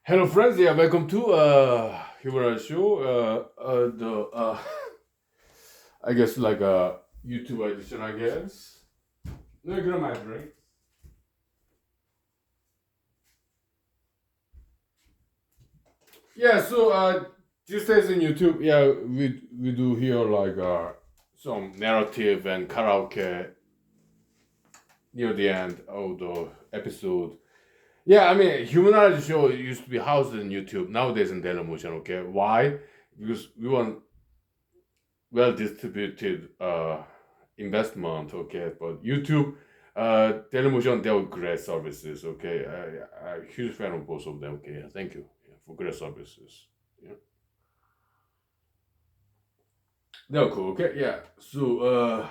Hello, friends. Yeah, welcome to Humor Show. The I guess like a YouTube edition. I guess. No, get on my drink. Yeah. So these days in YouTube, yeah, we do here like some narrative and karaoke near the end of the episode. Yeah, I mean, Humanity Show used to be housed in YouTube. Nowadays in Dailymotion. Okay, why? Because we want well distributed investment, okay, but YouTube, television, they're great services, okay. I'm a huge fan of both of them, okay. Thank you, yeah, for great services. Yeah, they're cool, okay. Yeah, so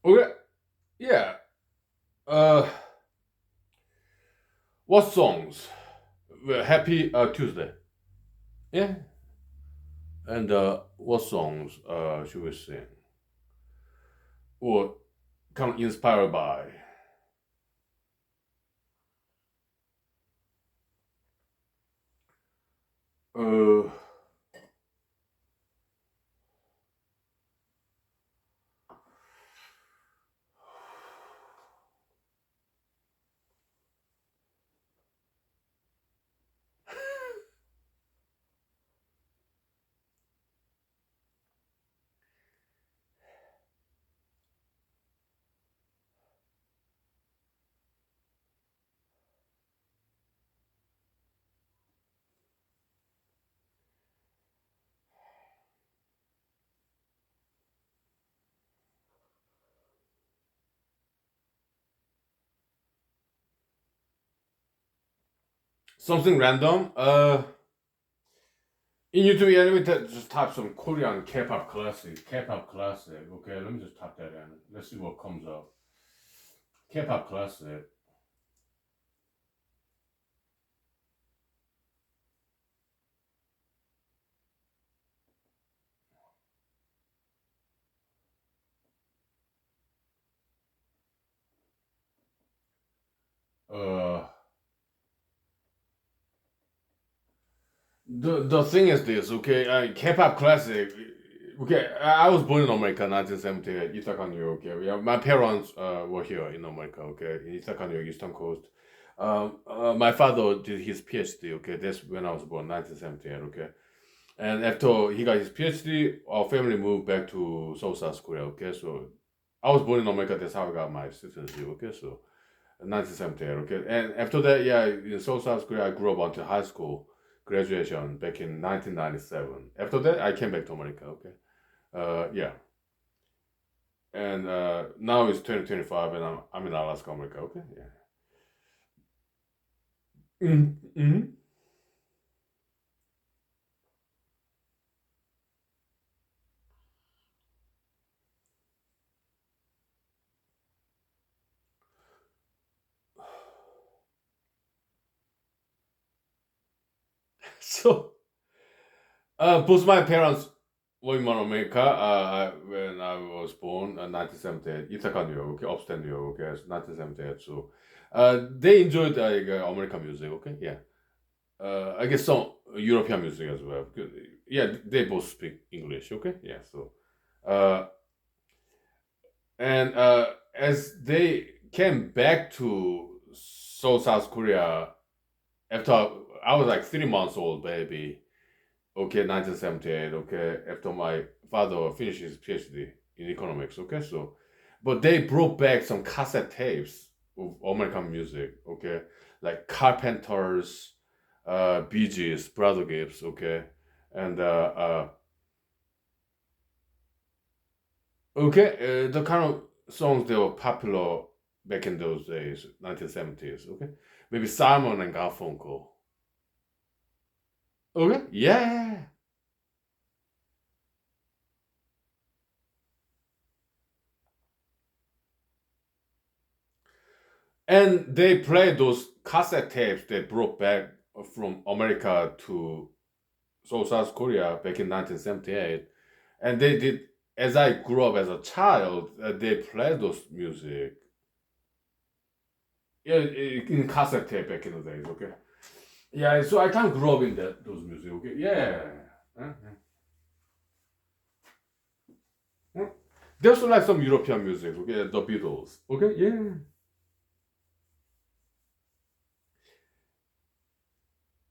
okay, yeah. uh what songs? Well, happy Tuesday. Yeah. And what songs should we sing or kind of inspired by? uh Something random. In YouTube, yeah, let me just type some Korean K-pop classic. K-pop classic. Okay, let me just type that in. Let's see what comes up. K-pop classic. Uh, the thing is this. Okay, K-pop classic. Okay, I was born in America, 1978, Ithaca, New York. Okay, yeah, my parents were here in America. Okay, in Ithaca, New York, Eastern Coast. My father did his PhD. Okay, that's when I was born, 1978. Okay. And after he got his PhD, our family moved back to South Korea. Okay, so I was born in America. That's how I got my citizenship. Okay, so 1978. Okay, and after that, yeah, in South Korea, I grew up until high school graduation back in 1997. After that, I came back to America. Okay, yeah, and now it's 2025, and I'm in Alaska, America. Okay, yeah. Mm-hmm. So both my parents were in America when I was born in 1978, Ithaca, New York, okay, upstate New York, okay, so 1978. So they enjoyed American music, okay, yeah. I guess some European music as well. Because, yeah, they both speak English, okay, yeah. So uh, and as they came back to South Korea after I was like 3 months old, baby. Okay, 1978. Okay, after my father finished his PhD in economics. Okay, so, but they brought back some cassette tapes of American music. Okay, like Carpenters, Bee Gees, Brother Gibbs. Okay, and okay, the kind of songs that were popular back in those days, 1970s. Okay, maybe Simon and Garfunkel. Okay, yeah. And they played those cassette tapes they brought back from America to South Korea back in 1978. And they did, as I grew up as a child, they played those music. Yeah, in cassette tape back in the days. Okay. Yeah, so I kind of grew up in that those music. Okay. Yeah. Huh? Huh? There's also like some European music. Okay, the Beatles. Okay. Yeah.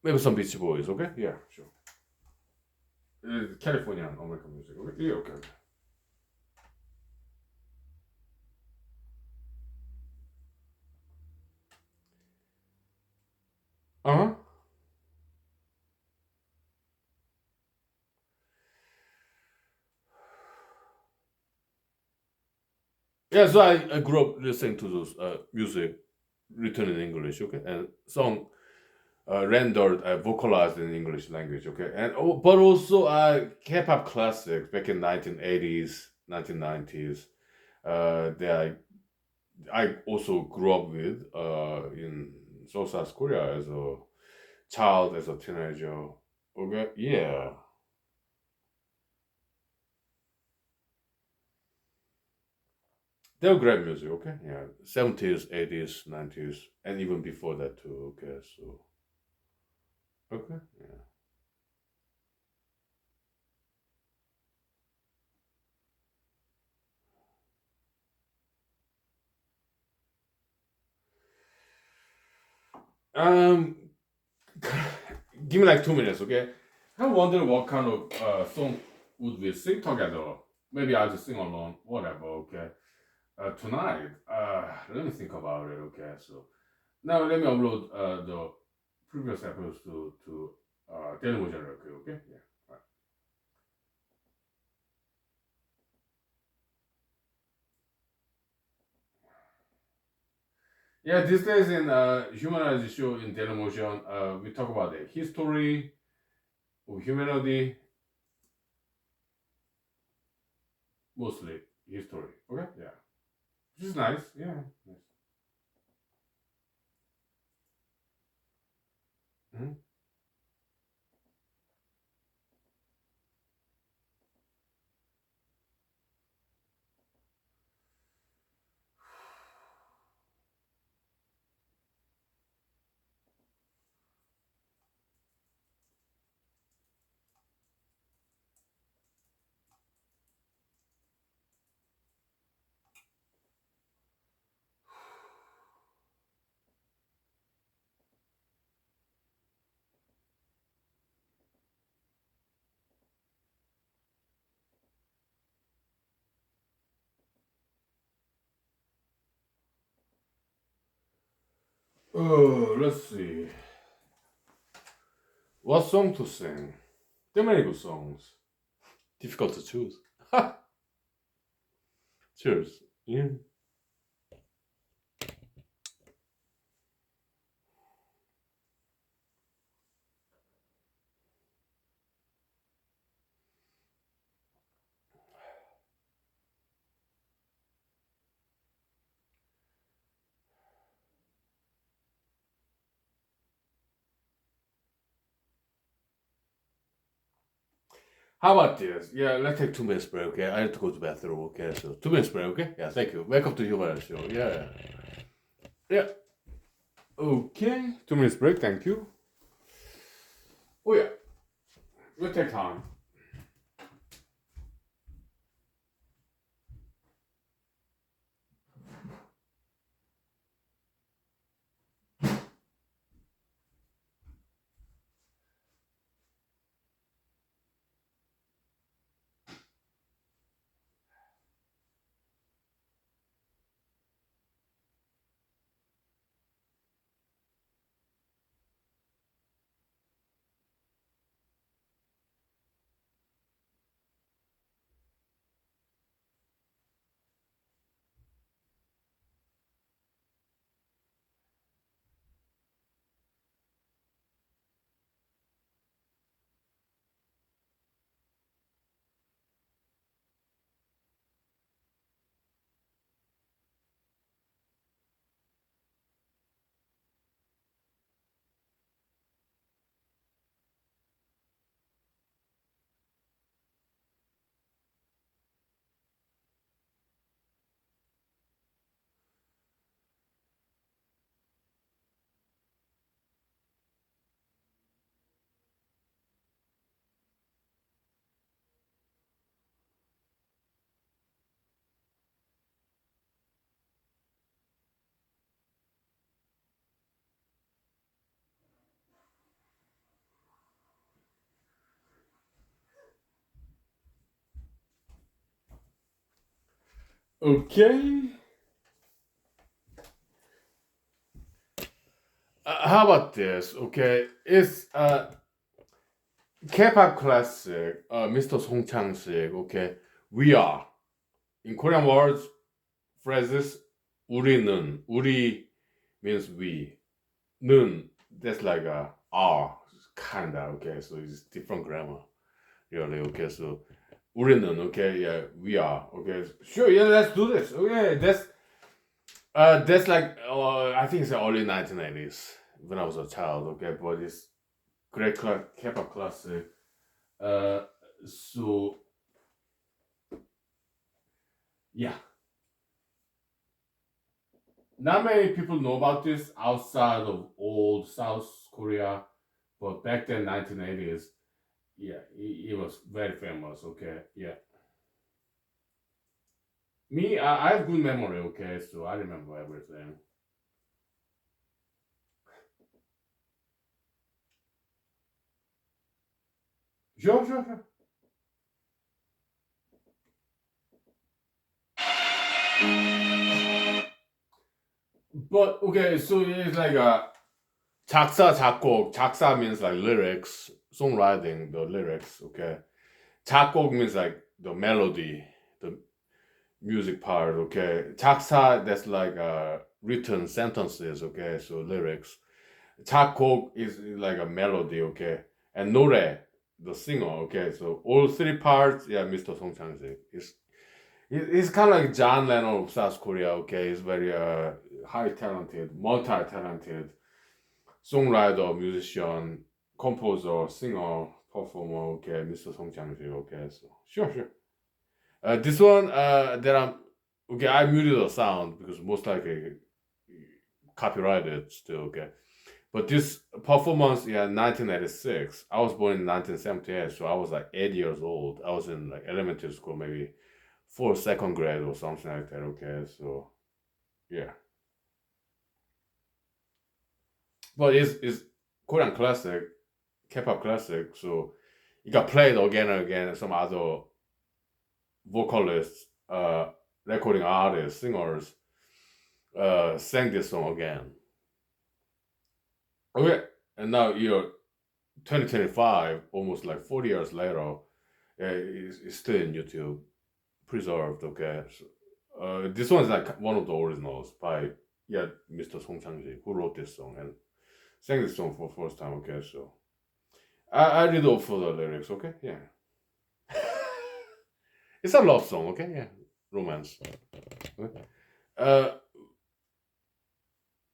Maybe some Beach Boys. Okay. Yeah. Sure. Californian American music. Okay. Yeah. Okay. Okay. Uh huh. Yeah. So I grew up listening to those music written in English. Okay, and song rendered vocalized in English language. Okay, and but also K-pop classics back in 1980s, 1990s. That I also grew up with in South Korea as a child, as a teenager. Okay, yeah, they're great music. Okay, yeah, 70s, 80s, 90s, and even before that too. Okay, so okay, yeah. Um, give me like 2 minutes, okay? I wonder what kind of song would we sing together. Maybe I'll just sing along, whatever, okay? Tonight, let me think about it, okay? So now let me upload the previous episodes to television real quick, okay? Yeah. Right. Yeah, these days in humanized show in television, we talk about the history of humanity, mostly history. Okay, yeah, which is nice. Yeah, nice. Mhm. Oh, let's see. What song to sing? There are many good songs. Difficult to choose. Cheers. Yeah. How about this? Yeah, let's take 2 minutes break, okay? I have to go to the bathroom, okay? So 2 minutes break, okay? Yeah, thank you. Welcome to Human Show. Yeah. Yeah. Okay. 2 minutes break, thank you. Oh yeah. We'll take time. Okay. How about this? Okay, it's K-pop classic. Mr. Song Chang-sik. Okay, we are in Korean words phrases. 우리는 우리 means we. 는 that's like a are kinda okay. So it's different grammar. Really okay. So 우리는 okay. Yeah, we are okay. Sure. Yeah, let's do this. Okay, that's like I think it's the early 1980s when I was a child. Okay, but it's great K-pop classic. Uh, so yeah, not many people know about this outside of old South Korea, but back then 1980s, yeah, it was very famous. Okay, yeah. Me, I have good memory. Okay, so I remember everything. Sure, sure, sure. But okay, so it's like a 작사 작곡. 작사 means like lyrics, songwriting, the lyrics. Okay, 작곡 means like the melody, the music part. Okay, 작사 that's like written sentences. Okay, so lyrics. 작곡 is like a melody. Okay, and 노래 the singer. Okay, so all three parts. Yeah, Mr. Song Chang-sik is he's kind of like John Lennon of South Korea. Okay, he's very high talented, multi talented songwriter, musician, composer, singer, performer. Okay, Mr. Song Chang-sik. Okay, so sure, sure. This one, that I'm okay. I muted the sound because most likely copyrighted still. Okay, but this performance, yeah, 1986. I was born in 1978, so I was like 8 years old. I was in like elementary school, maybe for second grade or something like that. Okay, so yeah, but it's Korean classic, K-pop classic, so it got played again and again. Some other vocalists, recording artists, singers, sang this song again. Okay, and now you're 2025, almost like 40 years later, it's still in YouTube, preserved. Okay, so, this one's like one of the originals by yeah Mr. Song Chang-ji who wrote this song and sang this song for first time. Okay, so I read off for the lyrics. Okay, yeah, it's a love song. Okay, yeah, romance. Okay. Uh,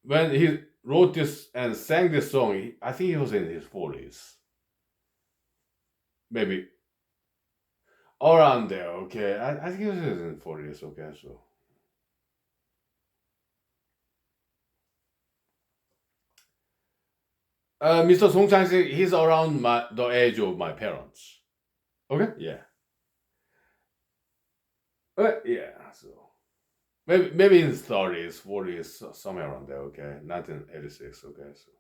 when he wrote this and sang this song, I think he was in his 40s, maybe around there. Okay, I think he was in his 40s. Okay, so Mr. Song Chang, he's around the age of my parents. Okay, yeah, yeah. So maybe in his 30s, 40s, somewhere around there. Okay, 1986. Okay, so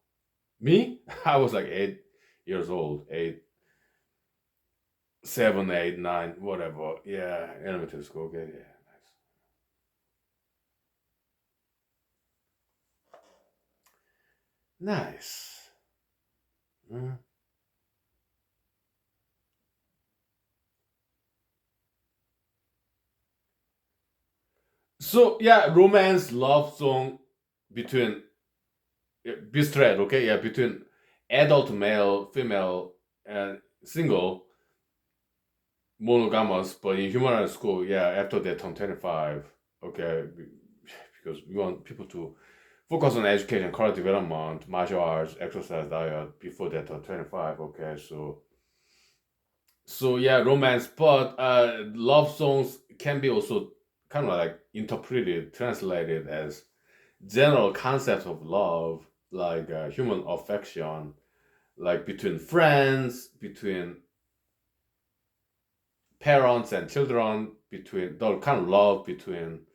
me, I was like 8 years old, eight, 7, 8, 9, whatever. Yeah, elementary school. Okay, yeah, nice, nice. Mhm. So yeah, romance love song between bistrate. Okay, yeah, between adult male, female, and single monogamous, but in human school, yeah, after they turn 25, okay, because we want people to focus on education, career development, martial arts, exercise, diet before they turn 25, okay, so yeah, romance, but love songs can be also kind of like interpreted, translated as general concepts of love, like human affection, like between friends, between parents and children, between the kind of love between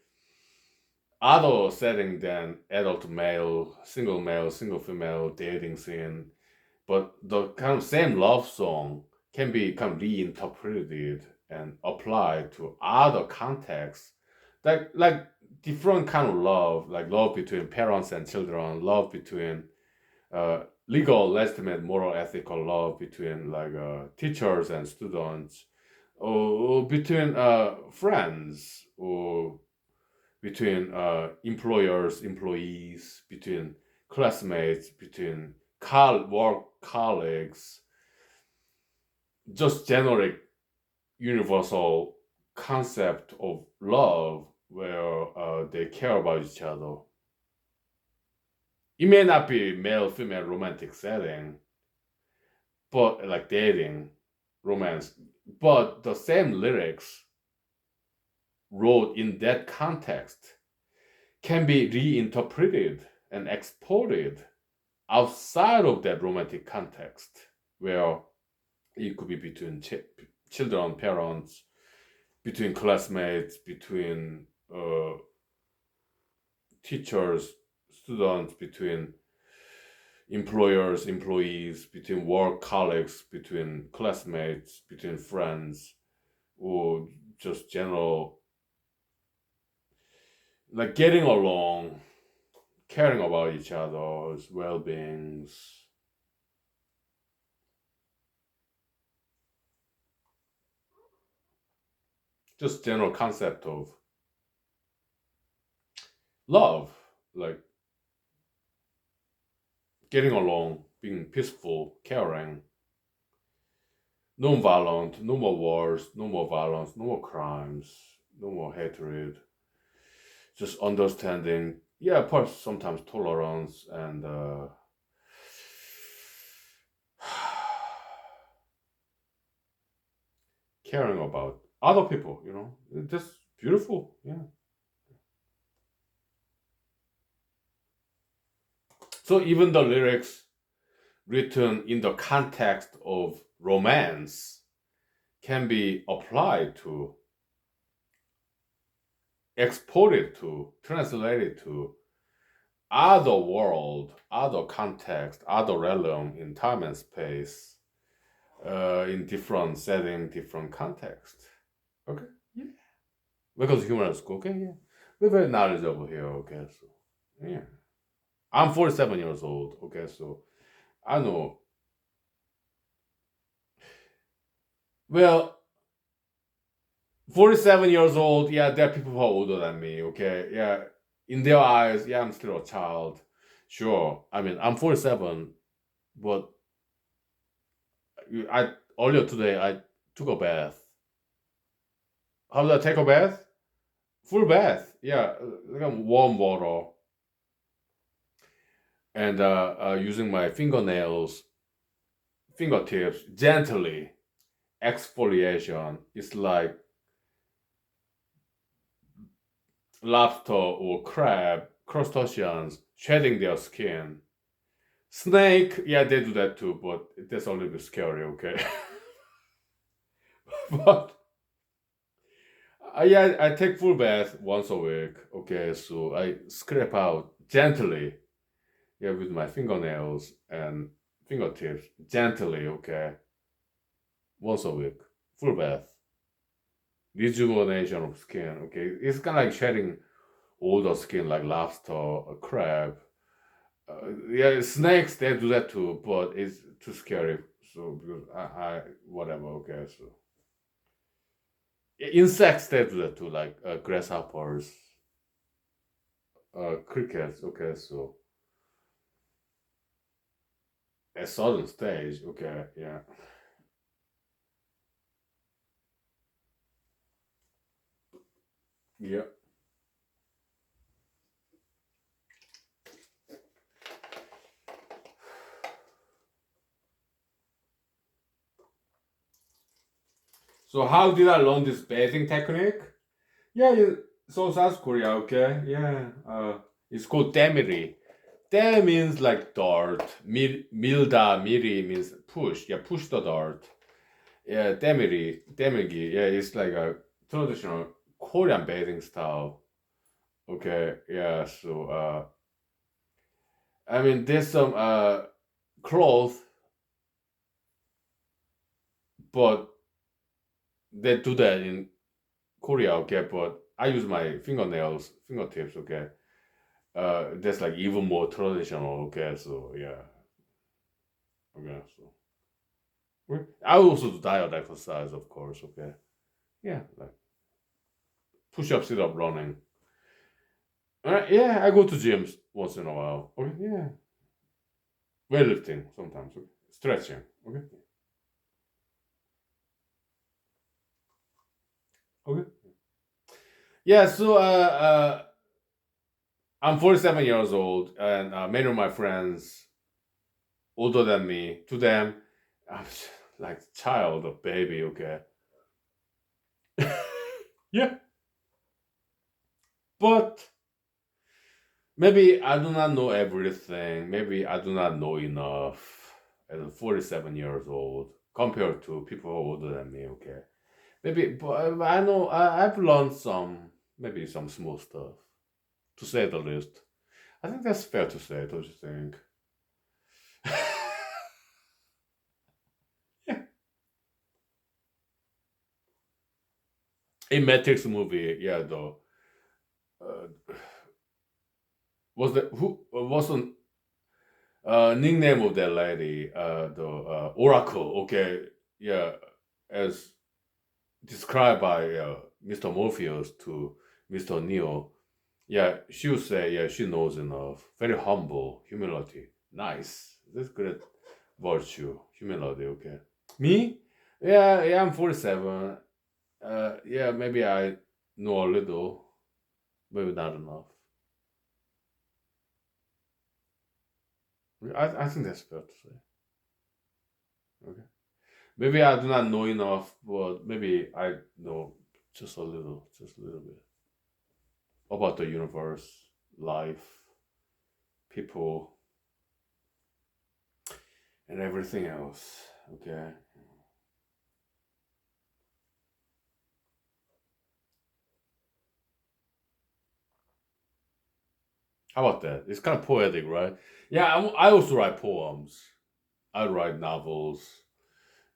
other setting than adult male, single female dating scene. But the kind of same love song can be kind of reinterpreted and applied to other contexts, like different kind of love, like love between parents and children, love between legal, legitimate, moral, ethical love between like teachers and students, or between friends, or between employers, employees, between classmates, between work colleagues, just generic universal concept of love where they care about each other. It may not be male female romantic setting, but like dating, romance, but the same lyrics wrote in that context can be reinterpreted and exported outside of that romantic context, where it could be between children, parents, between classmates, between teachers, students, between employers, employees, between work colleagues, between classmates, between friends, or just general, like getting along, caring about each other's well-beings. Just general concept of love, like getting along, being peaceful, caring, non-violent, no more wars, no more violence, no more crimes, no more hatred, just understanding. Yeah, of course, sometimes tolerance and caring about other people. Just beautiful. Yeah. So even the lyrics written in the context of romance can be applied to, exported to, translated to other world, other context, other realm in time and space, in different setting, different context. Okay, yeah. Because humor school, okay, yeah. We're very knowledgeable here, okay, so yeah. I'm 47 years old, okay, so I know. Well, 47 years old, yeah, there are people who are older than me, okay, yeah. In their eyes, yeah, I'm still a child. Sure, I mean, I'm 47, but I earlier today I took a bath. How did I take a bath? Full bath, yeah, like warm water, and using my fingertips, gently exfoliation. It's like lobster or crab, crustaceans shedding their skin. Snake, yeah, they do that too, but that's a little bit scary, okay? But yeah, I take full bath once a week, okay? So I scrape out gently, yeah, with my fingernails and fingertips, gently, okay? Once a week, full bath, rejuvenation of skin, okay? It's kind of like shedding all the skin like lobster or crab. Yeah, snakes they do that too, but it's too scary. So because I whatever, okay. So insects they do that too, like grasshoppers, crickets. Okay, so at certain stage, okay, yeah, yeah. So how did I learn this bathing technique? Yeah, so South Korea, okay, yeah. It's called demiri. Dem means like dart. Milda miri means push. Yeah, push the dart. Yeah, demiri, yeah, it's like a traditional Korean bathing style. Okay, yeah, so I mean there's some cloth, but they do that in Korea, okay, but I use my fingertips. Okay, that's like even more traditional. Okay, so yeah, okay, so I also do diet exercise, of course. Okay, yeah, like push up, sit up, running. Yeah, I go to gyms once in a while. Okay, yeah, weightlifting sometimes. Okay? Stretching. Okay, okay. Yeah, so I'm 47 years old, and many of my friends older than me. To them, I'm like child or baby. Okay, yeah, but maybe I do not know everything. Maybe I do not know enough as 47 years old compared to people older than me. Okay, maybe, but I know I've learned some, maybe some small stuff, to say the least. I think that's fair to say, don't you think? Yeah. In Matrix movie, yeah, though, uh, was the who wasn't nickname of that lady, the Oracle. Okay, yeah, as described by Mr. Morpheus to Mr. Neo. Yeah, she would say, yeah, she knows enough. Very humble, humility. Nice. That's good virtue, humility. Okay. Me? Yeah, yeah, I'm 47. Yeah, maybe I know a little, maybe not enough. I think that's fair to say. Okay. Maybe I do not know enough, but maybe I know just a little bit about the universe, life, people, and everything else. Okay. How about that? It's kind of poetic, right? Yeah, I also write poems. I write novels.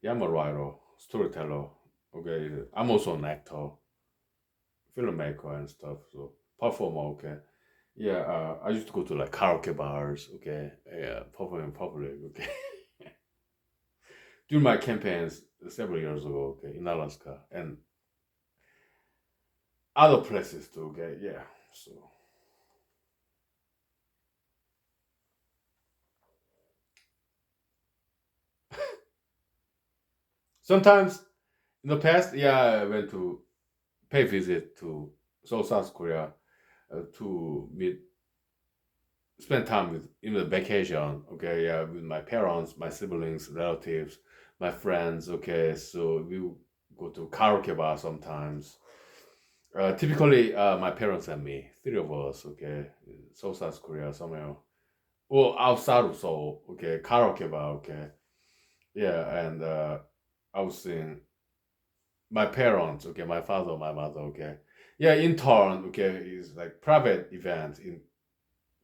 Yeah, I'm a writer, storyteller. Okay. I'm also an actor, filmmaker, and stuff. So performer. Okay. Yeah, I used to go to like karaoke bars. Okay. Yeah, perform in public. Okay. During my campaigns several years ago, okay, in Alaska and other places too, okay, yeah. So sometimes in the past, yeah, I went to pay visit to South Korea to meet, spend time with in the vacation, okay, yeah, with my parents, my siblings, relatives, my friends, okay. So we would go to karaoke bar sometimes. Typically, my parents and me, three of us, okay, South Korea somewhere. Well, outside of Seoul, okay, karaoke bar, okay, yeah, and I was seeing my parents, okay, my father, my mother, okay, yeah, in turn, okay, is like private event in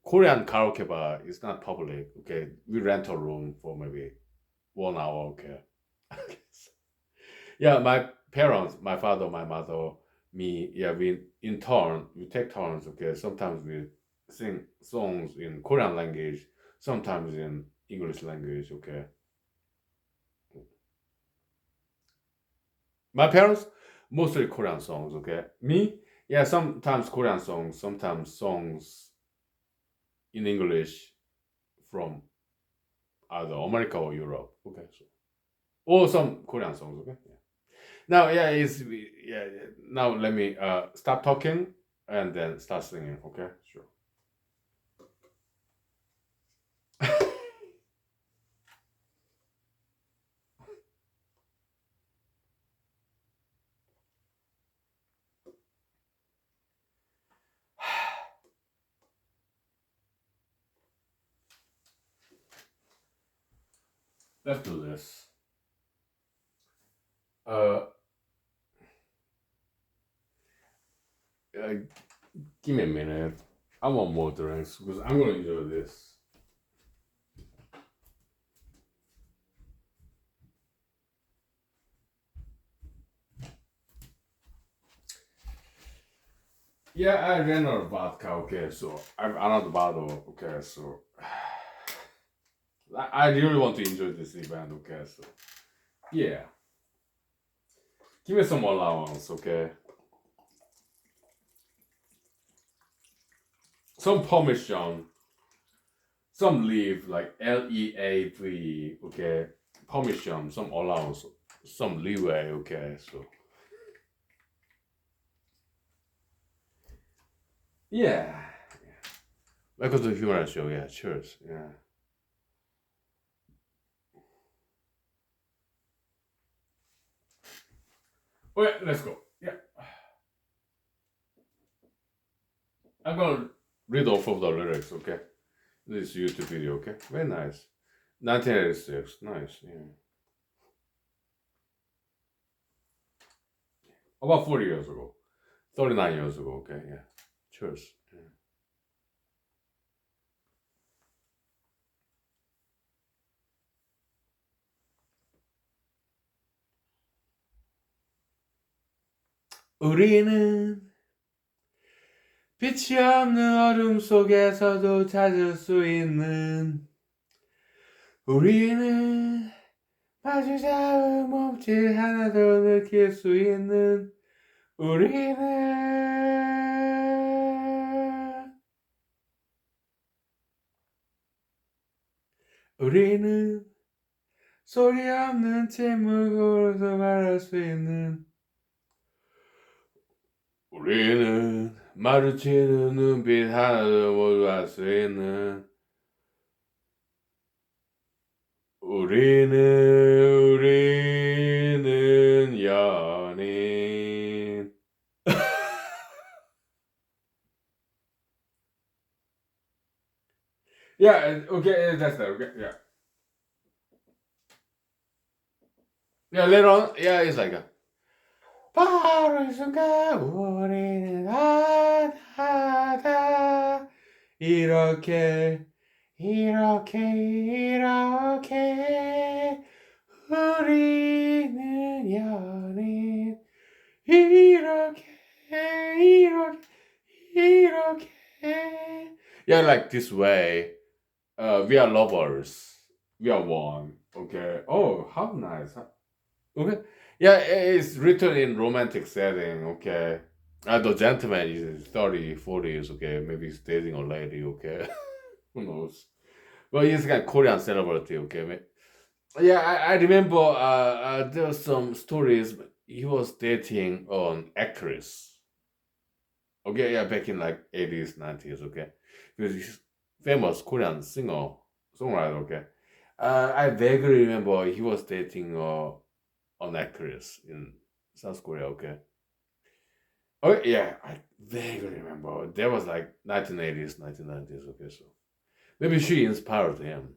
Korean karaoke bar. It's not public, okay. We rent a room for maybe 1 hour, okay. Yeah, my parents, my father, my mother, me, yeah, we in turn we take turns, okay. Sometimes we sing songs in Korean language, sometimes in English language, okay. My parents mostly Korean songs, okay. Me, yeah, sometimes Korean songs, sometimes songs in English from either America or Europe, okay. So or some Korean songs, okay. Yeah. Now, yeah, yeah, yeah. Now let me stop talking and then start singing, okay? Sure. Let's do this. Uh, uh, Give me a minute. I want more drinks because I'm gonna enjoy this. Yeah, I ran out of vodka. Okay, so I'm out of the bottle. Okay, so I really want to enjoy this event. Okay, so yeah, give me some allowance. Okay, some permission, some leave like leave. Okay, permission, some allowance, some leeway. Okay, so yeah, welcome to the Human Show. Yeah, cheers. Yeah. Okay, let's go. Yeah, I'm gonna read off of the lyrics. Okay, this YouTube video. Okay, very nice. 1986. Nice. Yeah. About 40 years ago. 39 years ago. Okay. Yeah. Cheers. Yeah. 우리는 빛이 없는 어둠 속에서도 찾을 수 있는 우리는 마주 잡은 몸짓 하나도 느낄 수 있는 우리는 우리는 소리 없는 침묵으로도 말할 수 있는 우리는 마주치는 눈빛 하나도 모두 알 수 있는 우리는 연인. Yeah, okay, that's that. Okay, yeah, yeah. Later on, yeah, it's like a 바로 이 순간 우리는 하나다 이렇게 이렇게 우리는 연인 이렇게 이렇게 이렇게 yeah like this way we are lovers we are one okay oh how nice okay yeah it's written in romantic setting okay the gentleman is 30 40s okay maybe he's dating a lady okay who knows well he's got Korean celebrity okay yeah I remember there were some stories he was dating an actress okay yeah back in like 80s 90s okay because he's famous Korean singer songwriter okay I vaguely remember he was dating an actress in South Korea okay oh yeah I vaguely remember that was like 1980s 1990s okay so maybe she inspired him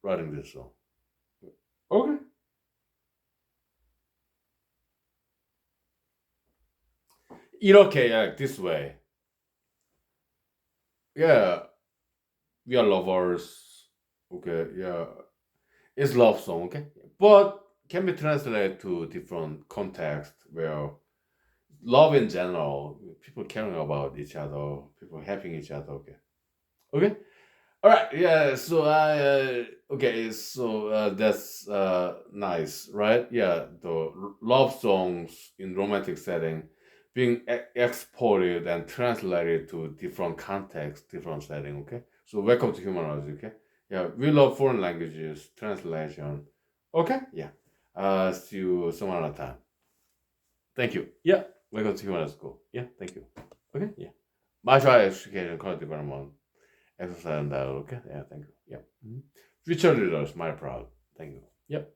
writing this song okay 이렇게 yeah this way yeah we are lovers okay yeah it's love song okay but can be translated to different context where love in general people caring about each other people helping each other okay okay all right yeah so I okay so that's nice right yeah the love songs in romantic setting being exported and translated to different context different setting okay so welcome to human okay yeah we love foreign languages translation okay yeah see you some other time thank you yeah welcome to human school yeah thank you okay yeah martial education quality development exercise and dialogue okay yeah thank you yeah future leaders my proud thank you yep